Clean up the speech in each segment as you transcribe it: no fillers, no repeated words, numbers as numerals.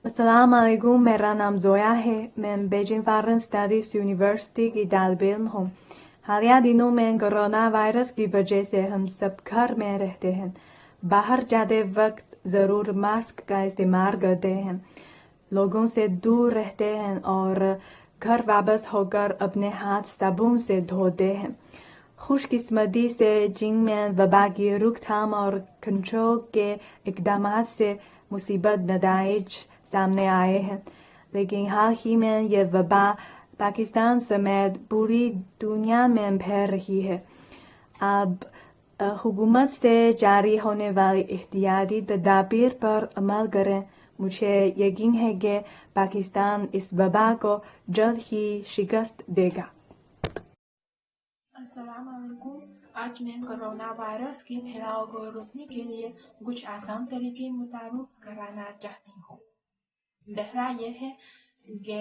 السلام علیکم، میرا نام زویا ہے، میں بیجنگ فارن اسٹڈیز یونیورسٹی کی طالب علم ہوں۔ حالیہ دنوں میں کورونا وائرس کی وجہ سے ہم سب گھر میں رہتے ہیں، باہر جاتے وقت ضرور ماسک کا استعمال کرتے ہیں، لوگوں سے دور رہتے ہیں اور گھر واپس ہو کر اپنے ہاتھ صابن سے دھوتے ہیں۔ خوش قسمتی سے چین میں وبا کی روک تھام اور کنٹرول کے اقدامات سے مثبت نتائج سامنے آئے ہیں، لیکن حال ہی میں یہ وبا پاکستان سمیت پوری دنیا میں پھیل رہی ہے۔ اب حکومت سے جاری ہونے والی احتیاطی تدابیر پر عمل کریں۔ مجھے یقین ہے کہ پاکستان اس وبا کو جلد ہی شکست دے گا۔ السلام علیکم۔ آج میں کورونا وائرس کی پھیلاؤ کو روکنے کے لیے کچھ آسان طریقے متعارف کرانا چاہتی ہوں۔ پہلا یہ ہے کہ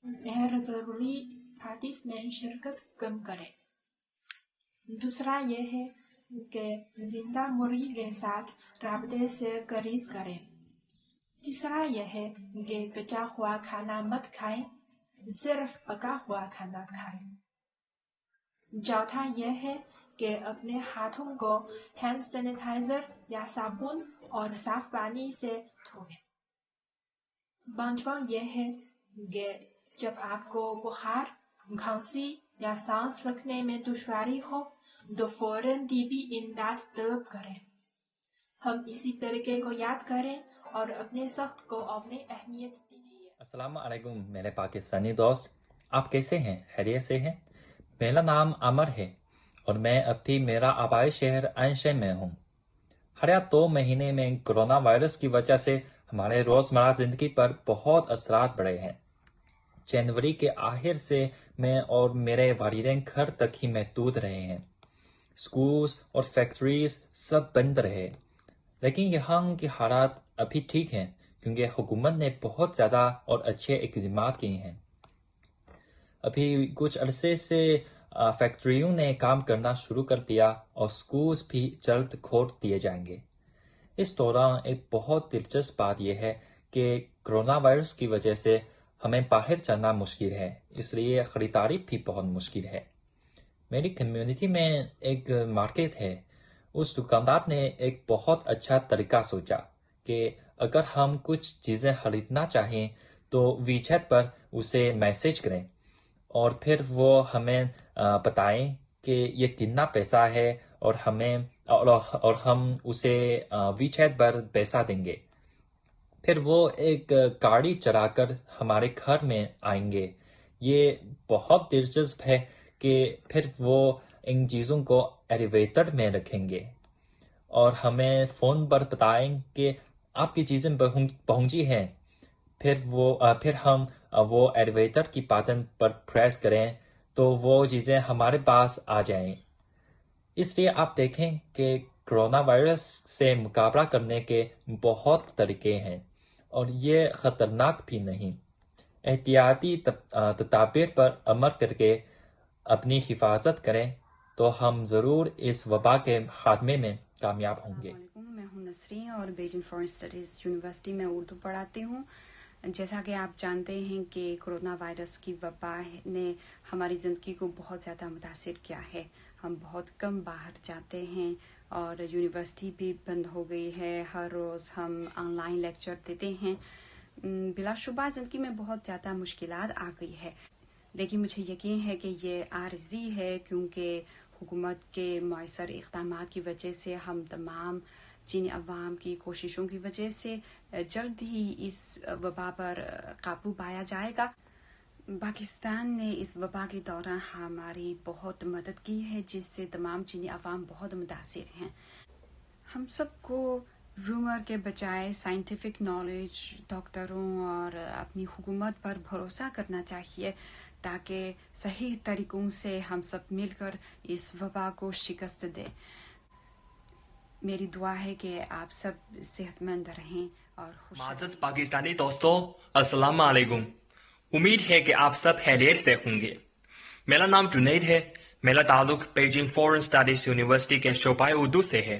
غیر ضروری پارٹیز میں شرکت کم کریں۔ دوسرا یہ ہے کہ زندہ مرغی کے ساتھ رابطے سے گریز کریں۔ تیسرا یہ ہے کہ کچا ہوا کھانا مت کھائیں، صرف پکا ہوا کھانا کھائیں۔ چوتھا یہ ہے کہ اپنے ہاتھوں کو ہینڈ سینیٹائزر یا صابن اور صاف پانی سے دھوئیں۔ پانچواں یہ ہے کہ جب آپ کو بخار، کھانسی یا سانس لینے میں دشواری ہو تو فوراً طبی امداد طلب کریں۔ ہم اسی طریقے کو یاد کریں اور اپنے صحت کو اپنی اہمیت دیجیے۔ السلام علیکم میرے پاکستانی دوست، آپ کیسے ہیں؟ خیریت سے ہیں؟ میرا نام عمر ہے اور میں اب بھی میرا آبائی شہر عین میں ہوں۔ حالیہ 2 مہینے میں کرونا وائرس کی وجہ سے ہمارے روزمرہ زندگی پر بہت اثرات پڑے ہیں۔ جنوری کے آخر سے میں اور میرے والدین گھر تک ہی محدود رہے ہیں۔ اسکولز اور فیکٹریز سب بند رہے، لیکن یہاں کی حالات ابھی ٹھیک ہیں کیونکہ حکومت نے بہت زیادہ اور اچھے اقدامات کیے ہیں۔ ابھی کچھ عرصے سے فیکٹریوں نے کام کرنا شروع کر دیا اور اسکولز بھی جلد کھول دیے جائیں گے۔ اس دوران ایک بہت دلچسپ بات یہ ہے کہ کرونا وائرس کی وجہ سے ہمیں باہر جانا مشکل ہے، اس لیے خریداری بھی بہت مشکل ہے۔ میری کمیونٹی میں ایک مارکیٹ ہے، اس دکاندار نے ایک بہت اچھا طریقہ سوچا کہ اگر ہم کچھ چیزیں خریدنا چاہیں تو وی چیٹ پر اسے میسج کریں اور پھر وہ ہمیں بتائیں کہ یہ کتنا پیسہ ہے اور ہم اسے وی چیٹ پر پیسہ دیں گے۔ پھر وہ ایک گاڑی چلا کر ہمارے گھر میں آئیں گے۔ یہ بہت دلچسپ ہے کہ پھر وہ ان چیزوں کو ایلیویٹر میں رکھیں گے اور ہمیں فون پر بتائیں کہ آپ کی چیزیں پہنچی ہیں۔ پھر ہم وہ ایلیویٹر کی بٹن پر پریس کریں تو وہ چیزیں ہمارے پاس آ جائیں۔ اس لیے آپ دیکھیں کہ کرونا وائرس سے مقابلہ کرنے کے بہت طریقے ہیں اور یہ خطرناک بھی نہیں۔ احتیاطی تدابیر پر عمل کر کے اپنی حفاظت کریں تو ہم ضرور اس وبا کے خاتمے میں کامیاب ہوں گے۔ السلام علیکم، میں ہوں نسرین اور بیجنگ فارن اسٹڈیز یونیورسٹی میں اردو پڑھاتی ہوں۔ جیسا کہ آپ جانتے ہیں کہ کرونا وائرس کی وبا نے ہماری زندگی کو بہت زیادہ متاثر کیا ہے۔ ہم بہت کم باہر جاتے ہیں اور یونیورسٹی بھی بند ہو گئی ہے، ہر روز ہم آن لائن لیکچر دیتے ہیں۔ بلا شبہ زندگی میں بہت زیادہ مشکلات آ گئی ہے، لیکن مجھے یقین ہے کہ یہ عارضی ہے کیونکہ حکومت کے مؤثر اقدامات کی وجہ سے ہم تمام چینی عوام کی کوششوں کی وجہ سے جلد ہی اس وبا پر قابو پایا جائے گا۔ پاکستان نے اس وبا کے دوران ہماری بہت مدد کی ہے، جس سے تمام چینی عوام بہت متاثر ہیں۔ ہم سب کو رومر کے بجائے سائنٹیفک نالج، ڈاکٹروں اور اپنی حکومت پر بھروسہ کرنا چاہیے تاکہ صحیح طریقوں سے ہم سب مل کر اس وبا کو شکست دیں۔ میری دعا ہے کہ آپ سب صحت مند رہیں اور خوش رہیں۔ معزز پاکستانی دوستوں، السلام علیکم۔ امید ہے کہ آپ سب خیریت سے ہوں گے۔ میرا نام جنید ہے، میرا تعلق بیجنگ فارن اسٹڈیز یونیورسٹی کے شعبہ اردو سے ہے۔